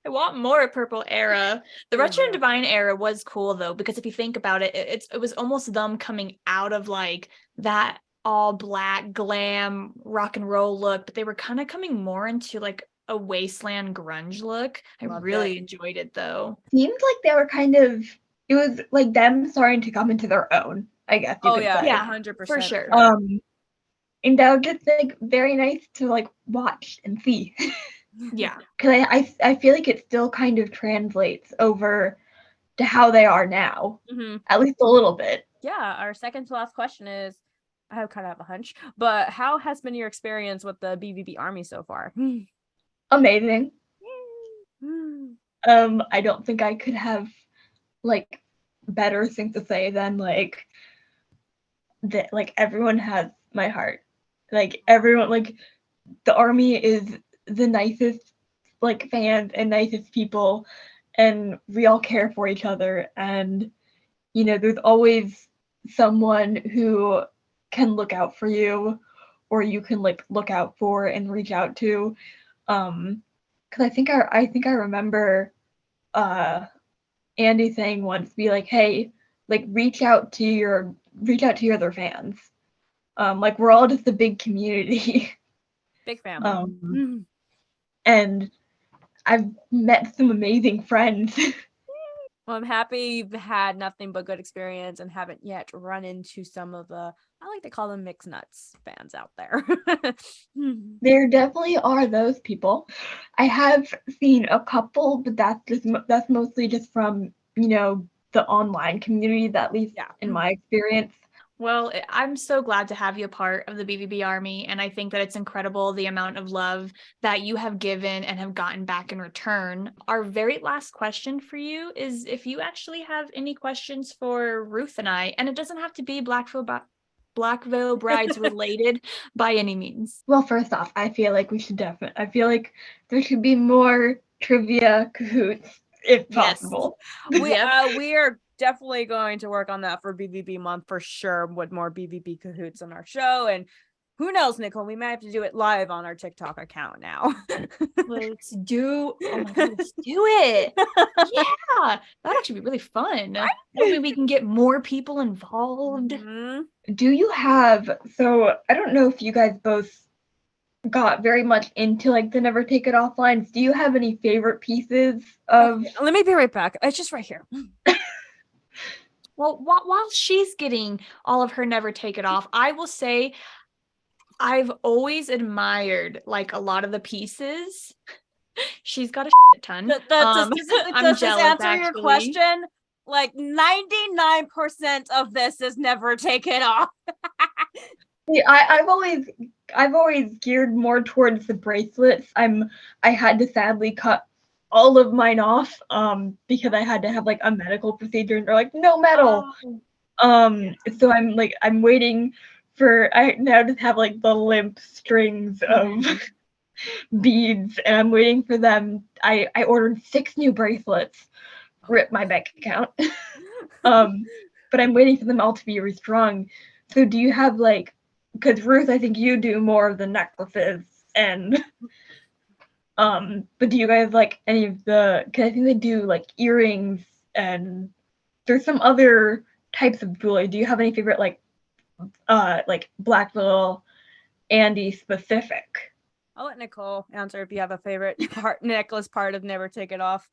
I want more Purple era. The Me Wretched and too. Divine era was cool though, because if you think about it, it was almost them coming out of like that all black glam rock and roll look, but they were kind of coming more into like a wasteland grunge look. I Loved really it. enjoyed it though. Seemed like they were kind of it was like them starting to come into their own, I guess you Oh could yeah, say. Yeah, 100%. for sure. And that was just like very nice to like watch and see. Yeah. Because I feel like it still kind of translates over to how they are now, at least a little bit. Yeah, our second to last question is, I kind of have a hunch, but how has been your experience with the BVBarmy so far? Amazing. I don't think I could have like better things to say than like that. Like everyone has my heart. Like everyone, like the army is the nicest like fans and nicest people, and we all care for each other. And there's always someone who can look out for you, or you can like look out for and reach out to. Because I think I remember Andy saying once, be like, hey, like reach out to your other fans. Like we're all just a big community. Big family. And I've met some amazing friends. Well, I'm happy you've had nothing but good experience and haven't yet run into some of the, I like to call them mixed nuts fans out there. There definitely are those people. I have seen a couple, but that's mostly just from the online community, at least in my experience. Well, I'm so glad to have you a part of the BVBarmy, and I think that it's incredible the amount of love that you have given and have gotten back in return. Our very last question for you is if you actually have any questions for Ruth and I, and it doesn't have to be Black Veil Brides related by any means. Well, first off, I feel like I feel like there should be more trivia cahoots if possible. We are definitely going to work on that for BVB month for sure, with more BVB cahoots on our show. And who knows, Nicole, we might have to do it live on our TikTok account now. Let's do it. Yeah, that'd actually be really fun. Hopefully we can get more people involved. Do you have, so I don't know if you guys both got very much into like the Never Take It Off lines. Do you have any favorite pieces of Let me be right back. It's just right here. Well, while she's getting all of her Never Take It Off, I will say I've always admired like a lot of the pieces. She's got a shit ton. Does this answer actually. your question? Like 99% of this is Never Take It Off. I've always geared more towards the bracelets. I had to sadly cut all of mine off because I had to have like a medical procedure, and they're like no metal. So I'm waiting for I now just have like the limp strings of beads, and I'm waiting for them. I ordered 6 new bracelets. Rip my bank account. But I'm waiting for them all to be restrung. So do you have like, because Ruth, I think you do more of the necklaces, and but do you guys like any of the? Because I think they do like earrings, and there's some other types of jewelry. Do you have any favorite like Blackville Andy specific? I'll let Nicole answer if you have a favorite necklace part of Never Take It Off.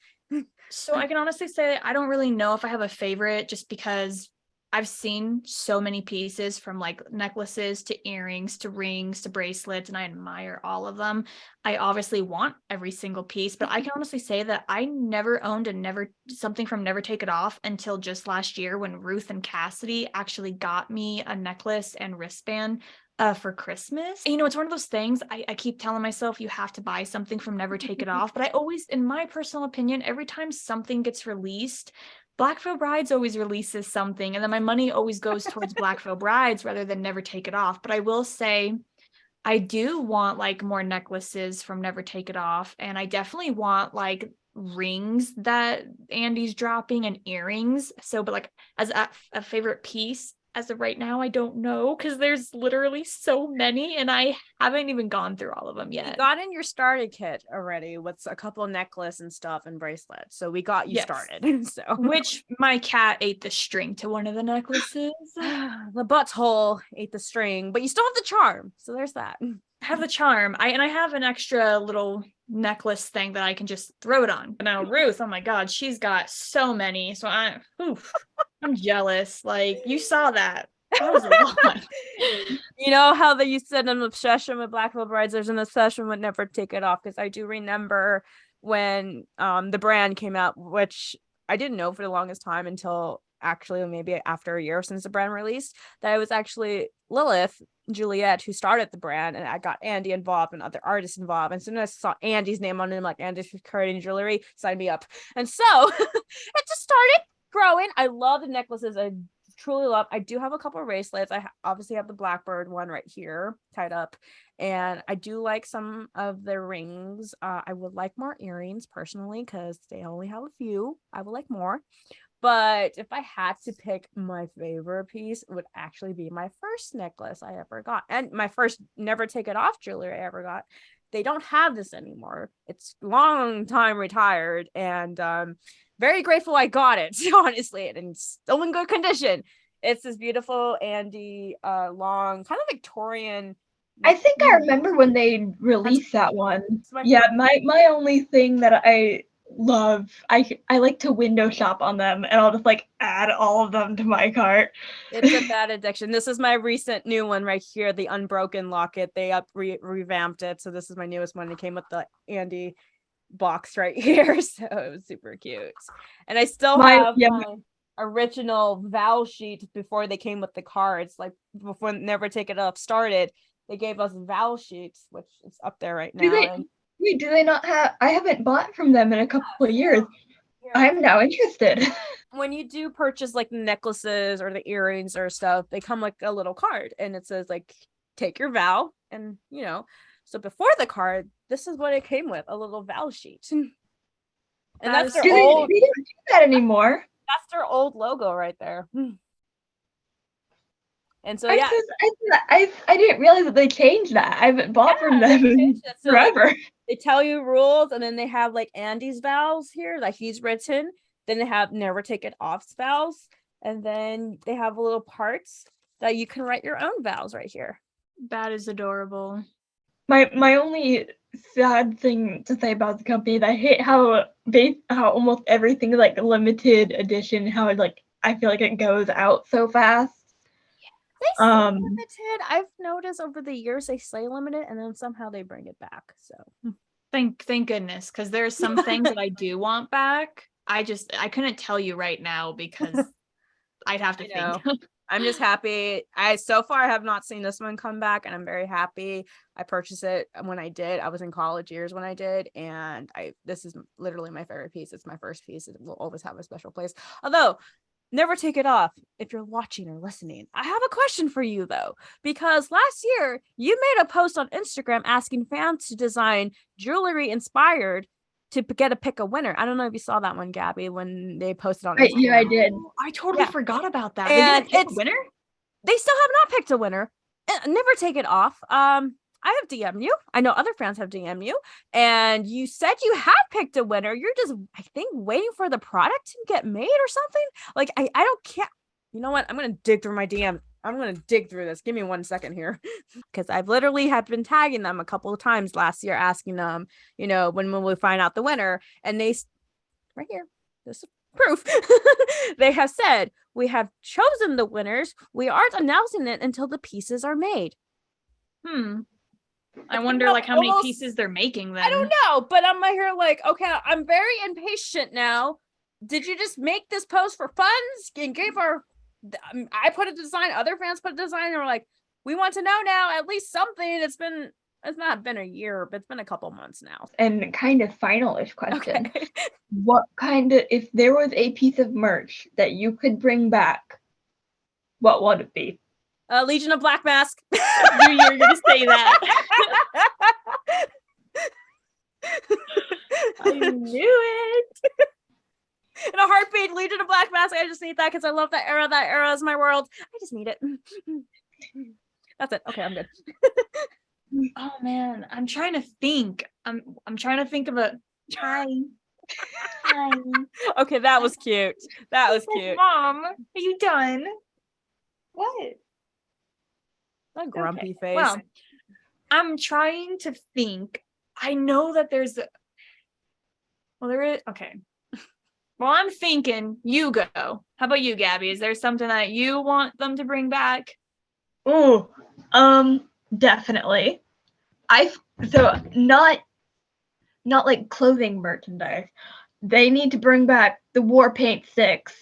So I can honestly say I don't really know if I have a favorite, just because I've seen so many pieces, from like necklaces to earrings to rings to bracelets, and I admire all of them. I obviously want every single piece, but I can honestly say that I never owned something from Never Take It Off until just last year, when Ruth and Cassidy actually got me a necklace and wristband for Christmas. And, it's one of those things I keep telling myself, you have to buy something from Never Take It Off. But I always, in my personal opinion, every time something gets released, Black Veil Brides always releases something, and then my money always goes towards Black Veil Brides rather than Never Take It Off. But I will say, I do want like more necklaces from Never Take It Off, and I definitely want like rings that Andy's dropping and earrings. So, but like as a favorite piece as of right now, I don't know, because there's literally so many, and I haven't even gone through all of them You yet. got in your starter kit already with a couple of necklace and stuff and bracelets. So we got you Yes. started. So Which my cat ate the string to one of the necklaces. the butthole ate the string, but you still have the charm. So there's that. I have the charm. I have an extra little necklace thing that I can just throw it on. Now Ruth, oh my God, she's got so many. So I'm jealous. Like, you saw that. That was a lot. You know how you said an obsession with Black Veil Brides, there's an obsession with Never Take It Off, because I do remember when the brand came out, which I didn't know for the longest time until actually maybe after a year since the brand released, that it was actually Lilith Juliet who started the brand, and I got Andy involved and other artists involved. And soon as I saw Andy's name on it, I'm like, Andy's Curry Jewelry, sign me up. And so it just started growing. I love the necklaces. I truly love. I do have a couple of bracelets. I obviously have the Blackbird one right here tied up, and I do like some of the rings. I would like more earrings personally, because they only have a few. I would like more. But if I had to pick my favorite piece, it would actually be my first necklace I ever got, and my first Never Take It Off jewelry I ever got. They don't have this anymore. It's long time retired, and very grateful I got it, honestly, and it's still in good condition. It's this beautiful Andy long, kind of Victorian. I think I remember when they released that one. Yeah, my only thing that I love, I like to window shop on them, and I'll just like add all of them to my cart. It's a bad addiction. This is my recent new one right here, the Unbroken locket. They revamped it, so this is my newest one. It came with the Andy box right here, so it was super cute. And I still have my original vow sheet before they came with the cards. Like before Never Take It Off started, they gave us vow sheets, which is up there right now. Do they not have? I haven't bought from them in a couple of years. I'm now interested. When you do purchase like the necklaces or the earrings or stuff, they come like a little card, and it says like, take your vow, and so before the card, this is what it came with, a little vow sheet. And that's their old. They don't do that anymore. That's their old logo right there. And so I didn't realize that they changed that. I haven't bought from them in forever. They tell you rules, and then they have like Andy's vows here, like he's written. Then they have Never Take It Off's vows, and then they have little parts that you can write your own vows right here. That is adorable. My only sad thing to say about the company is I hate how almost everything is like limited edition. How it like I feel like it goes out so fast. They say limited. I've noticed over the years they say limited, and then somehow they bring it back. So thank goodness, because there's some things that I do want back. I couldn't tell you right now because I'd have to think. I'm just happy. I so far have not seen this one come back, and I'm very happy. I purchased it when I did. I was in college years when I did, and this is literally my favorite piece. It's my first piece. It will always have a special place. Although never take it off if you're watching or listening. I have a question for you though, because last year you made a post on Instagram asking fans to design jewelry inspired to get a pick a winner. I don't know if you saw that one, Gabby, when they posted on Instagram. Yeah, I did. I totally Yeah. forgot about that. And They didn't pick a it's- winner? They still have not picked a winner. Never take it off. I have DM'd you. I know other fans have DM'd you, and you said you had picked a winner. You're just, I think, waiting for the product to get made or something. Like, I don't care. You know what? I'm gonna dig through my DM. I'm gonna dig through this. Give me 1 second here, because I've literally have been tagging them a couple of times last year, asking them, you know, when will we find out the winner? And they, right here, this is proof. They have said, we have chosen the winners. We aren't announcing it until the pieces are made. I wonder like how many pieces they're making then. I don't know, but I'm here like, okay, I'm very impatient now. Did you just make this post for fun and gave our, I put a design, other fans put a design, and we're like, we want to know now at least something. It's not been a year, but it's been a couple months now. And kind of final-ish question. Okay. What kind of, if there was a piece of merch that you could bring back, what would it be? Legion of Black Mask. Knew you were gonna say that. I knew it. In a heartbeat, Legion of Black Mask. I just need that because I love that era. That era is my world. I just need it. That's it. Okay, I'm good. Oh man, I'm trying to think. I'm trying to think of a hi. Okay, that was cute. That was cute. Mom, are you done? What? A grumpy Okay. face. Well, I'm trying to think. I know that there's there is okay. Well, I'm thinking you go. How about you, Gabby? Is there something that you want them to bring back? Oh, definitely. So not like clothing merchandise. They need to bring back the war paint sticks.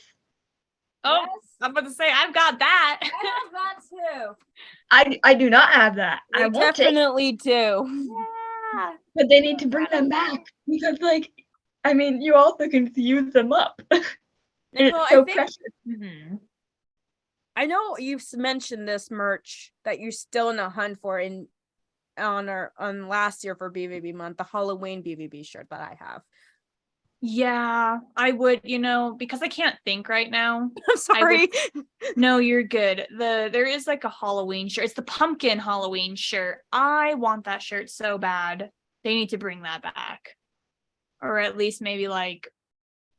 Oh, Yes. I'm about to say I've got that. I have that too. I do not have that. I I want it, definitely do. Yeah. but they need to bring them back because, like, I mean, you also can use them up. And Nicole, it's so I think precious. Mhm. I know you've mentioned this merch that you're still in a hunt for on last year for BVB month, the Halloween BVB shirt that I have. Yeah, I would, because I can't think right now. I'm sorry. No, you're good. There is like a Halloween shirt. It's the pumpkin Halloween shirt. I want that shirt so bad. They need to bring that back. Or at least maybe like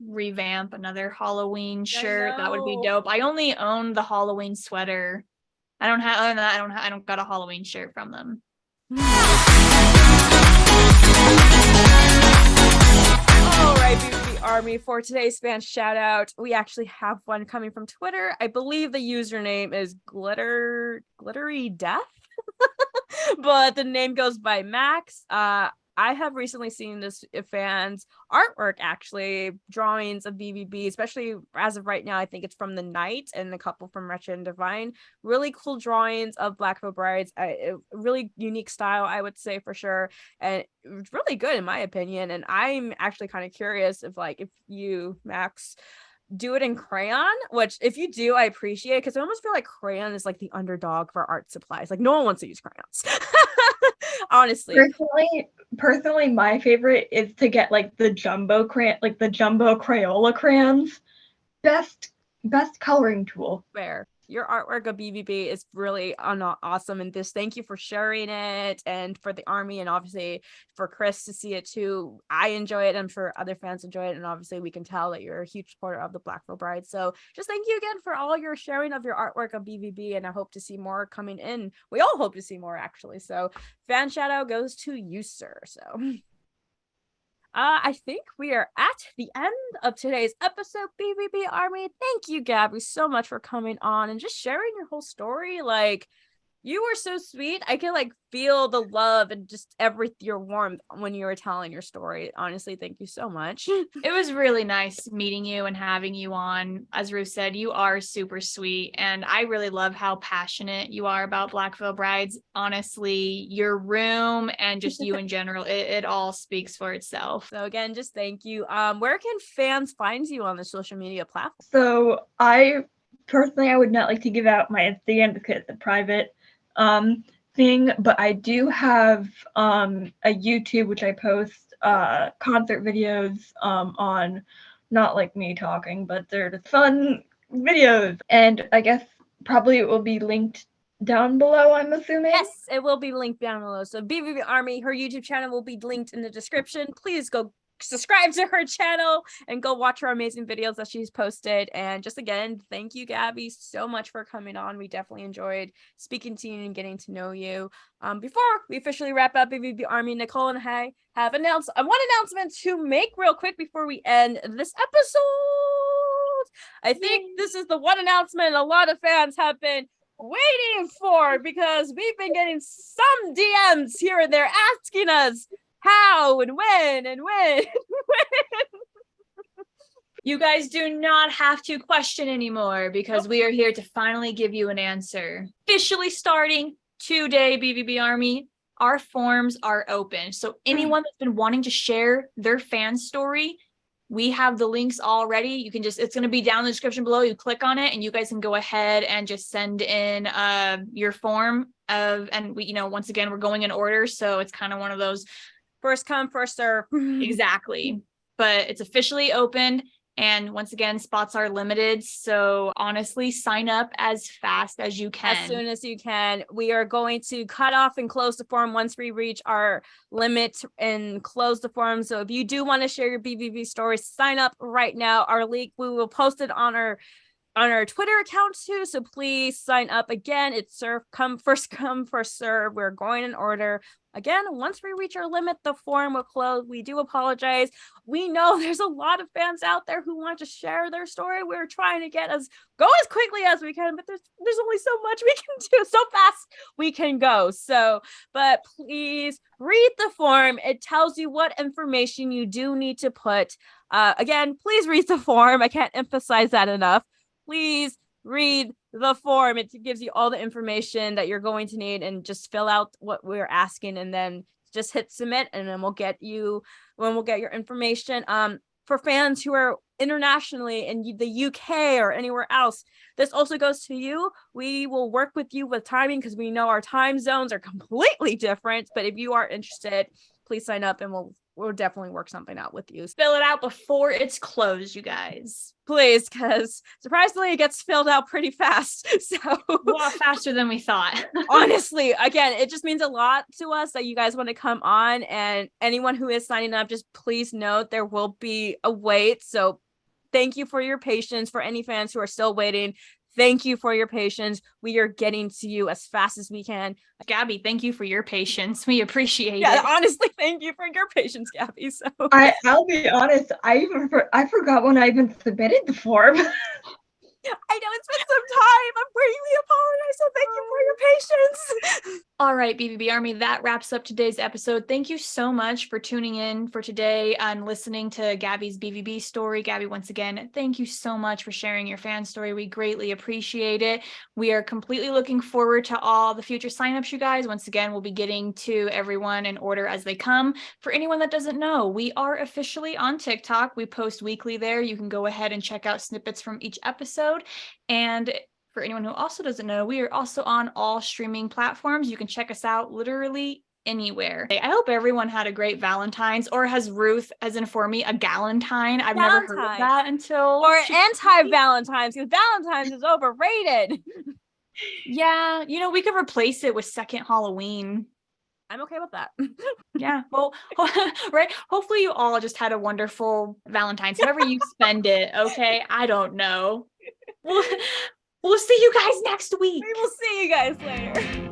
revamp another Halloween shirt. That would be know. dope. I only own the Halloween sweater. I don't have I don't got a Halloween shirt from them. All right, BVBarmy, for today's fan shout out, we actually have one coming from Twitter. I believe the username is glittery death, but the name goes by Max. I have recently seen this fan's artwork, actually, drawings of BVB, especially as of right now. I think it's from the Night and a couple from Wretched and Divine. Really cool drawings of Blackfoot Brides. A really unique style, I would say, for sure. And it's really good, in my opinion. And I'm actually kind of curious if you, Max, do it in crayon, which if you do, I appreciate it, because I almost feel like crayon is like the underdog for art supplies. Like, no one wants to use crayons. Honestly. Personally, my favorite is to get like the jumbo Crayola crayons. Best coloring tool. Fair. Your artwork of BVB is really awesome, and thank you for sharing it, and for the army, and obviously for Chris to see it too. I enjoy it. I'm sure other fans enjoy it, and obviously we can tell that you're a huge supporter of the Blackfoot Bride. So just thank you again for all your sharing of your artwork of BVB, and I hope to see more coming in. We all hope to see more, actually. So fan shout out goes to you, sir. So I think we are at the end of today's episode, BVBarmy. Thank you, Gabi, so much for coming on and just sharing your whole story. Like, You were so sweet. I could like feel the love and just your warmth when you were telling your story. Honestly, thank you so much. It was really nice meeting you and having you on. As Ruth said, you are super sweet. And I really love how passionate you are about Black Veil Brides. Honestly, your room and just you in general, it all speaks for itself. So again, just thank you. Where can fans find you on the social media platform? So I would not like to give out my Instagram because it's a private thing, but I do have a YouTube which I post concert videos on, not like me talking, but they're just fun videos, and I guess probably it will be linked down below, I'm assuming. Yes, it will be linked down below. So BVBarmy, her YouTube channel will be linked in the description. Please go subscribe to her channel and go watch her amazing videos that she's posted. And just again, thank you, Gabi, so much for coming on. We definitely enjoyed speaking to you and getting to know you. Before we officially wrap up BVBarmy, Nicole and I have one announcement to make real quick before we end this episode. I think this is the one announcement a lot of fans have been waiting for, because we've been getting some DMs here and there asking us how and when and when. You guys do not have to question anymore, because we are here to finally give you an answer. Officially starting today, BVBarmy, our forms are open. So anyone that's been wanting to share their fan story, we have the links already. You can just, it's going to be down in the description below. You click on it and you guys can go ahead and just send in your form and we, once again, we're going in order. So it's kind of one of those first come, first serve. Exactly. But it's officially opened. And once again, spots are limited. So honestly, sign up as fast as you can. As soon as you can. We are going to cut off and close the form once we reach our limit and close the form. So if you do want to share your BVB story, sign up right now. Our link, we will post it on our Twitter account too. So please sign up. Again, it's come, first serve. We're going in order. Again, once we reach our limit, the form will close. We do apologize. We know there's a lot of fans out there who want to share their story. We're trying to go as quickly as we can, but there's only so much we can do, so fast we can go. So, but please read the form. It tells you what information you do need to put. Again, please read the form. I can't emphasize that enough. Please read the form. It gives you all the information that you're going to need, and just fill out what we're asking and then just hit submit, and then we'll get your information. For fans who are internationally in the UK or anywhere else, this also goes to you. We will work with you with timing, because we know our time zones are completely different. But if you are interested, please sign up and we'll definitely work something out with you. Fill it out before it's closed, you guys. Please, because surprisingly it gets filled out pretty fast. So a lot faster than we thought. Honestly, again, it just means a lot to us that you guys want to come on, and anyone who is signing up, just please note there will be a wait. So thank you for your patience. For any fans who are still waiting, thank you for your patience. We are getting to you as fast as we can. Gabi, thank you for your patience. We appreciate it. Yeah, honestly, thank you for your patience, Gabi. So I'll be honest, I forgot when I even submitted the form. I know it's been some time. I'm greatly apologize. So thank you for your patience. All right, BVBarmy, that wraps up today's episode. Thank you so much for tuning in for today and listening to Gabi's BVB story. Gabi, once again, thank you so much for sharing your fan story. We greatly appreciate it. We are completely looking forward to all the future signups, you guys. Once again, we'll be getting to everyone in order as they come. For anyone that doesn't know, we are officially on TikTok. We post weekly there. You can go ahead and check out snippets from each episode. And for anyone who also doesn't know, we are also on all streaming platforms. You can check us out literally anywhere. I hope everyone had a great Valentine's, or has Ruth, as in for me, a galentine. I've never heard of that until. Or anti-Valentine's, because Valentine's is overrated. Yeah, we could replace it with second Halloween. I'm okay with that. Yeah, well, right. Hopefully you all just had a wonderful Valentine's, however you spend it. Okay, I don't know. We'll see you guys next week. We will see you guys later.